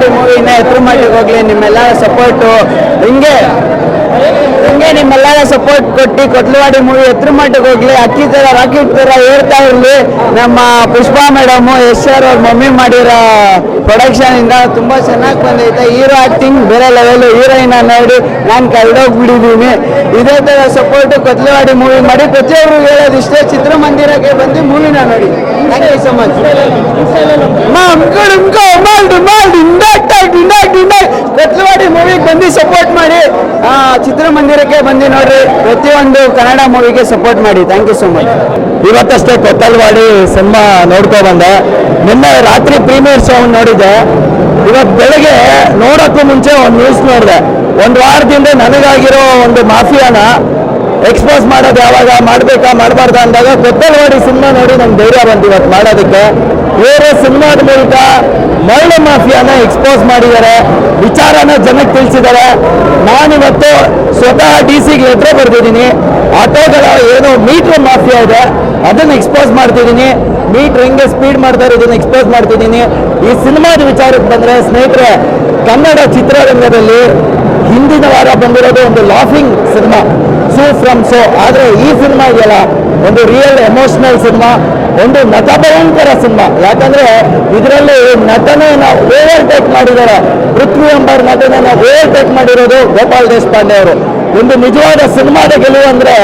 ಕೊತ್ಲವಾಡಿ ಮೂವಿನ ಎತ್ತರ ಮಟ್ಟಿಗೆ ಹೋಗ್ಲಿ, ನಿಮ್ಮೆಲ್ಲರ ಸಪೋರ್ಟು ಹಿಂಗೆ ನಿಮ್ಮೆಲ್ಲರ ಸಪೋರ್ಟ್ ಕೊಟ್ಟು ಕೊತ್ಲವಾಡಿ ಮೂವಿ ಎತ್ತರ ಮಟ್ಟಿಗೆ ಹೋಗ್ಲಿ, ಅಕ್ಕಿ ತರ ರಾಕೆಟ್ ತರ ಹೇಳ್ತಾ ಇರಲಿ. ನಮ್ಮ ಪುಷ್ಪಾ ಮೇಡಮು ಯಶ್ ಅವ್ರ ಮಮ್ಮಿ ಮಾಡಿರೋ ಪ್ರೊಡಕ್ಷನ್ ಇಂದ ತುಂಬಾ ಚೆನ್ನಾಗಿ ಬಂದೈತೆ. ಹೀರೋ ಆಕ್ಟಿಂಗ್ ಬೇರೆ ಲೆವೆಲ್, ಹೀರೋಯಿನ್ ನೋಡಿ ನಾನು ಕಳ್ದೋಗ್ಬಿಟ್ಟಿದ್ದೀನಿ. ಇದೇ ತರ ಸಪೋರ್ಟ್ ಕೊತ್ಲವಾಡಿ ಮೂವಿ ಮಾಡಿ. ಪ್ರತಿಯೊಬ್ಬರು ಹೇಳೋದಿಷ್ಟೇ, ಚಿತ್ರಮಂದಿರಕ್ಕೆ ಬಂದು ಮೂವಿನ ನೋಡಿ. Thank you so much. Kothalavadi ಮೂವಿಗೆ ಬಂದು ಸಪೋರ್ಟ್ ಮಾಡಿ, ಚಿತ್ರಮಂದಿರಕ್ಕೆ ಬಂದು ನೋಡ್ರಿ. ಪ್ರತಿಯೊಂದು ಕನ್ನಡ ಮೂವಿಗೆ ಸಪೋರ್ಟ್ ಮಾಡಿ. Thank you so much. ಇವತ್ತಷ್ಟೇ ಕೊತ್ತಲ್ವಾಡಿ ಸಿನಿಮಾ ನೋಡ್ಕೊ ಬಂದೆ. ನಿನ್ನೆ ರಾತ್ರಿ ಪ್ರೀಮಿಯರ್ ಶೋ ನೋಡಿದ್ದೆ. ಇವತ್ತು ಬೆಳಗ್ಗೆ ನೋಡೋಕ್ಕೂ ಮುಂಚೆ ಒಂದು ನ್ಯೂಸ್ ನೋಡಿದೆ. ಒಂದು ವಾರದಿಂದ ನನಗಾಗಿರೋ ಒಂದು ಮಾಫಿಯಾನ ಎಕ್ಸ್ಪೋಸ್ ಮಾಡೋದು ಯಾವಾಗ ಮಾಡಬೇಕಾ ಮಾಡಬಾರ್ದ ಅಂದಾಗ ಕೊತ್ತಲ್ವಾಡಿ ಸಿನಿಮಾ ನೋಡಿ ನಂಗೆ ಧೈರ್ಯ ಬಂತು ಇವತ್ತು ಮಾಡೋದಕ್ಕೆ. ಬೇರೆ ಸಿನಿಮಾದ ಮೂಲಕ ಮರಳು ಮಾಫಿಯಾನ ಎಕ್ಸ್ಪೋಸ್ ಮಾಡಿದ್ದಾರೆ, ವಿಚಾರನ ಜನಕ್ಕೆ ತಿಳಿಸಿದ್ದಾರೆ. ನಾನಿವತ್ತು ಸ್ವತಃ DC-ಗೆ ಲೆಟ್ರ್ ಬರ್ತಿದ್ದೀನಿ. ಆಟೋಗಳ ಏನು ಮೀಟ್ರ್ ಮಾಫಿಯಾ ಇದೆ ಅದನ್ನು ಎಕ್ಸ್ಪೋಸ್ ಮಾಡ್ತಿದ್ದೀನಿ. ಮೀಟ್ರ್ ಹೆಂಗೆ ಸ್ಪೀಡ್ ಮಾಡ್ತಾರೆ ಇದನ್ನು ಎಕ್ಸ್ಪೋಸ್ ಮಾಡ್ತಿದ್ದೀನಿ. ಈ ಸಿನಿಮಾದ ವಿಚಾರಕ್ಕೆ ಬಂದರೆ ಸ್ನೇಹಿತರೆ, ಕನ್ನಡ ಚಿತ್ರರಂಗದಲ್ಲಿ ಹಿಂದಿನ ವಾರ ಬಂದಿರೋದು ಒಂದು laughing cinema, so from so. ಆದರೆ ಈ ಸಿನಿಮಾ ಇದೆಯಲ್ಲ, ಒಂದು ರಿಯಲ್ ಎಮೋಷನಲ್ ಸಿನಿಮಾ, ಒಂದು ನಟಭಯಂಕರ ಸಿನಿಮಾ. ಯಾಕಂದ್ರೆ ಇದರಲ್ಲಿ ನಟನೆನ ಓವರ್ಟೇಕ್ ಮಾಡಿದ್ದಾರೆ. ಪೃಥ್ವಿ ಎಂಬರ್ ನಟನೆನ ಓವರ್ಟೇಕ್ ಮಾಡಿರೋದು ಗೋಪಾಲ್ ದೇಶಪಾಂಡೆ ಅವರು. ಒಂದು ನಿಜವಾದ ಸಿನಿಮಾದ ಗೆಲುವು ಅಂದ್ರೆ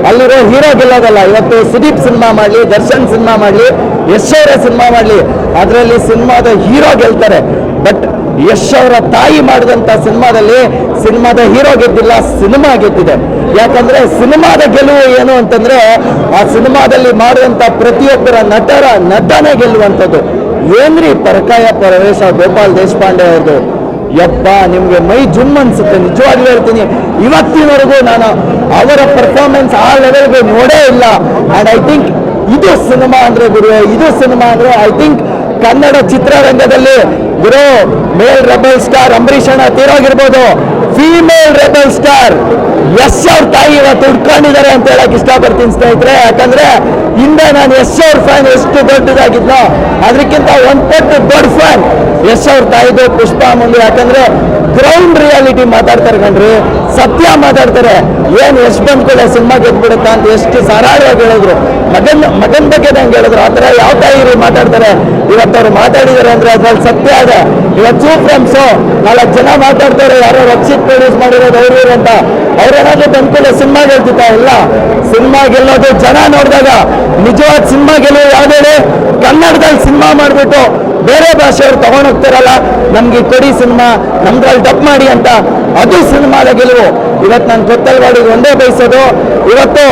ಅಲ್ಲಿರೋ ಹೀರೋ ಗೆಲ್ಲೋದಲ್ಲ. ಇವತ್ತು ಸುದೀಪ್ ಸಿನಿಮಾ ಮಾಡಲಿ, ದರ್ಶನ್ ಸಿನಿಮಾ ಮಾಡಲಿ, ಯಶ್ ಅವರ ಸಿನಿಮಾ ಮಾಡಲಿ, ಅದರಲ್ಲಿ ಸಿನಿಮಾದ ಹೀರೋ ಗೆಲ್ತಾರೆ. ಬಟ್ ಯಶ್ ಅವರ ತಾಯಿ ಮಾಡಿದಂಥ ಸಿನಿಮಾದಲ್ಲಿ ಸಿನಿಮಾದ ಹೀರೋ ಗೆದ್ದಿಲ್ಲ, ಸಿನಿಮಾ ಗೆದ್ದಿದೆ. ಯಾಕಂದ್ರೆ ಸಿನಿಮಾದ ಗೆಲುವು ಏನು ಅಂತಂದ್ರೆ ಆ ಸಿನಿಮಾದಲ್ಲಿ ಮಾಡುವಂಥ ಪ್ರತಿಯೊಬ್ಬರ ನಟನೆ ಗೆಲ್ಲುವಂಥದ್ದು. ಏನ್ರಿ ಪರಕಾಯ ಪ್ರವೇಶ ಗೋಪಾಲ್ ದೇಶಪಾಂಡೆ ಅವ್ರದ್ದು, ಯಪ್ಪ ನಿಮ್ಗೆ ಮೈ ಜುಮ್ ಅನ್ಸುತ್ತೆ. ನಿಜವಾಗ್ಲೂ ಹೇಳ್ತೀನಿ, ಇವತ್ತಿನವರೆಗೂ ನಾನು ಅವರ ಪರ್ಫಾರ್ಮೆನ್ಸ್ ಆ ಲೆವೆಲ್ಗೆ ನೋಡೇ ಇಲ್ಲ. ಅಂಡ್ ಐ ಥಿಂಕ್ ಇದು ಸಿನಿಮಾ ಅಂದ್ರೆ ಗುರು, ಇದು ಸಿನಿಮಾ ಅಂದ್ರೆ ಐ ಥಿಂಕ್ ಕನ್ನಡ ಚಿತ್ರರಂಗದಲ್ಲಿ ಗುರು ಮೇಲ್ ರೆಬಲ್ ಸ್ಟಾರ್ ಅಂಬರೀಷ್ ಅಣ್ಣ ತೀರೋಗಿರ್ಬೋದು, ಫೀಮೇಲ್ ರೆಬಲ್ ಸ್ಟಾರ್ ಯಶ್ ಅವ್ರ ತಾಯಿ ಇವತ್ತು ಉಟ್ಕೊಂಡಿದ್ದಾರೆ ಅಂತ ಹೇಳಕ್ ಇಷ್ಟಪಡ್ತೀನಿ ಸ್ನೇಹಿತರೆ. ಯಾಕಂದ್ರೆ ಹಿಂದೆ ನಾನು ಯಶ್ ಅವ್ರ ಫ್ಯಾನ್ ಎಷ್ಟು ದೊಡ್ಡದಾಗಿದ್ನೋ ಅದಕ್ಕಿಂತ ಒಂದು ಪಟ್ಟು ದೊಡ್ಡ ಫ್ಯಾನ್ ಯಶ್ ಅವ್ರ ತಾಯಿದು ಪುಷ್ಪಾ ಮುಂದೆ. ಯಾಕಂದ್ರೆ ಗ್ರೌಂಡ್ ರಿಯಾಲಿಟಿ ಮಾತಾಡ್ತಾರೆ ಕಣ್ರಿ, ಸತ್ಯ ಮಾತಾಡ್ತಾರೆ. ಏನ್ ಎಷ್ಟು ಬಂದ್ಕೊಳ್ಳೆ ಸಿನಿಮಾ ಗೆದ್ಬಿಡುತ್ತಾ ಅಂತ ಎಷ್ಟು ಸರಾಳವಾಗಿ ಹೇಳಿದ್ರು. ಮಗನ್ ಬಗ್ಗೆ ನಂಗೆ ಹೇಳಿದ್ರು. ಆ ಥರ ಯಾವ ತಾಯಿ ಮಾತಾಡ್ತಾರೆ. ಇವತ್ತು ಅವ್ರು ಮಾತಾಡಿದ್ದಾರೆ ಅಂದ್ರೆ ಅದ್ರಲ್ಲಿ ಸತ್ಯ ಇದೆ. ಇವತ್ತು ಫ್ರೆಂಡ್ಸು 4 ಜನ ಮಾತಾಡ್ತಾರೆ, ಯಾರೋ ರಕ್ಷಿತ್ ಪ್ರೊಡ್ಯೂಸ್ ಮಾಡಿರೋದು ಅವ್ರು ಅಂತ. ಅವ್ರೇನಾದ್ರೂ ಬಂದ್ಕೊಳ್ಳೆ ಸಿನಿಮಾ ಗೆಲ್ತಿತ್ತ? ಇಲ್ಲ. ಸಿನಿಮಾ ಗೆಲ್ಲೋದು ಜನ ನೋಡಿದಾಗ. ನಿಜವಾದ ಸಿನಿಮಾ ಗೆಲ್ಲೋದು ಯಾವ್ದೇ ಕನ್ನಡದಲ್ಲಿ ಸಿನಿಮಾ ಮಾಡಿಬಿಟ್ಟು ಬೇರೆ ಭಾಷೆಯವ್ರು ತಗೊಂಡೋಗ್ತಾರಲ್ಲ, ನಮ್ಗೆ ಕೊಡಿ ಸಿನಿಮಾ, ನಮ್ದ್ರಲ್ಲಿ ಡಬ್ ಮಾಡಿ ಅಂತ, ಅದು ಸಿನಿಮಾದ ಗೆಲುವು. ಇವತ್ತು ನಾನು ಕೊತ್ತಲ್ವಾಡಿಗೆ ಒಂದೇ ಬಯಸೋದು, ಇವತ್ತು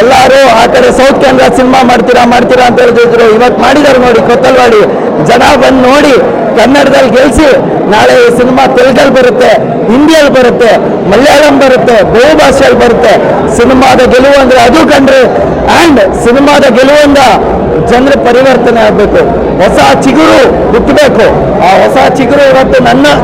ಎಲ್ಲರೂ ಆ ಕಡೆ ಸೌತ್ ಕನ್ನಡ ಸಿನಿಮಾ ಮಾಡ್ತೀರಾ ಅಂತ ಹೇಳಿದ್ರು. ಇವತ್ತು ಮಾಡಿದಾರೆ ನೋಡಿ ಕೊತ್ತಲ್ವಾಡಿ. ಜನ ಬಂದು ನೋಡಿ, ಕನ್ನಡದಲ್ಲಿ ಗೆಲ್ಸಿ. ನಾಳೆ ಈ ಸಿನಿಮಾ ತೆಲುಗಲ್ಲಿ ಬರುತ್ತೆ, ಹಿಂದಿಯಲ್ಲಿ ಬರುತ್ತೆ, ಮಲಯಾಳಂ ಬರುತ್ತೆ, ಬಹು ಭಾಷೆಯಲ್ಲಿ ಬರುತ್ತೆ. ಸಿನಿಮಾದ ಗೆಲುವು ಅಂದ್ರೆ ಅದು ಕಂಡ್ರೆ. ಆ್ಯಂಡ್ ಸಿನಿಮಾದ ಗೆಲುವಿಂದ ಜನರ ಪರಿವರ್ತನೆ ಆಗಬೇಕು, ಹೊಸ ಚಿಗುರು ಹುಟ್ಟಬೇಕು. ಆ ಹೊಸ ಚಿಗುರು ಇವತ್ತು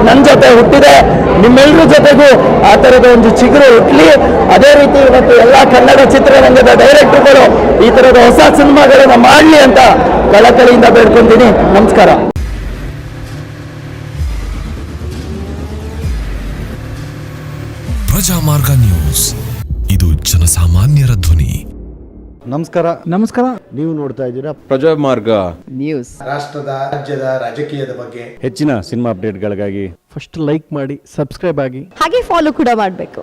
ನನ್ನ ಜೊತೆ ಹುಟ್ಟಿದೆ. ನಿಮ್ಮೆಲ್ಲರ ಜೊತೆಗೂ ಆ ಥರದ ಒಂದು ಚಿಗುರು ಹುಟ್ಟಲಿ. ಅದೇ ರೀತಿ ಇವತ್ತು ಎಲ್ಲ ಕನ್ನಡ ಚಿತ್ರರಂಗದ ಡೈರೆಕ್ಟರ್ಗಳು ಈ ಥರದ ಹೊಸ ಸಿನಿಮಾಗಳನ್ನ ಮಾಡಲಿ ಅಂತ ಕಳಕಳಿಯಿಂದ ಬೇಡ್ಕೊಂತೀನಿ. ನಮಸ್ಕಾರ. ಪ್ರಜಾಮಾರ್ಗ ನ್ಯೂಸ್, ಇದು ಜನಸಾಮಾನ್ಯರ ಧ್ವನಿ. ನಮಸ್ಕಾರ. ನೀವು ನೋಡ್ತಾ ಇದ್ದೀರಾ ಪ್ರಜಾಮಾರ್ಗ ನ್ಯೂಸ್. ರಾಷ್ಟ್ರದ ರಾಜ್ಯದ ರಾಜಕೀಯದ ಬಗ್ಗೆ ಹೆಚ್ಚಿನ ಸಿನಿಮಾ ಅಪ್ಡೇಟ್ಗಳಿಗಾಗಿ ಫಸ್ಟ್ ಲೈಕ್ ಮಾಡಿ, ಸಬ್ಸ್ಕ್ರೈಬ್ ಆಗಿ, ಹಾಗೆ ಫಾಲೋ ಕೂಡ ಮಾಡಬೇಕು.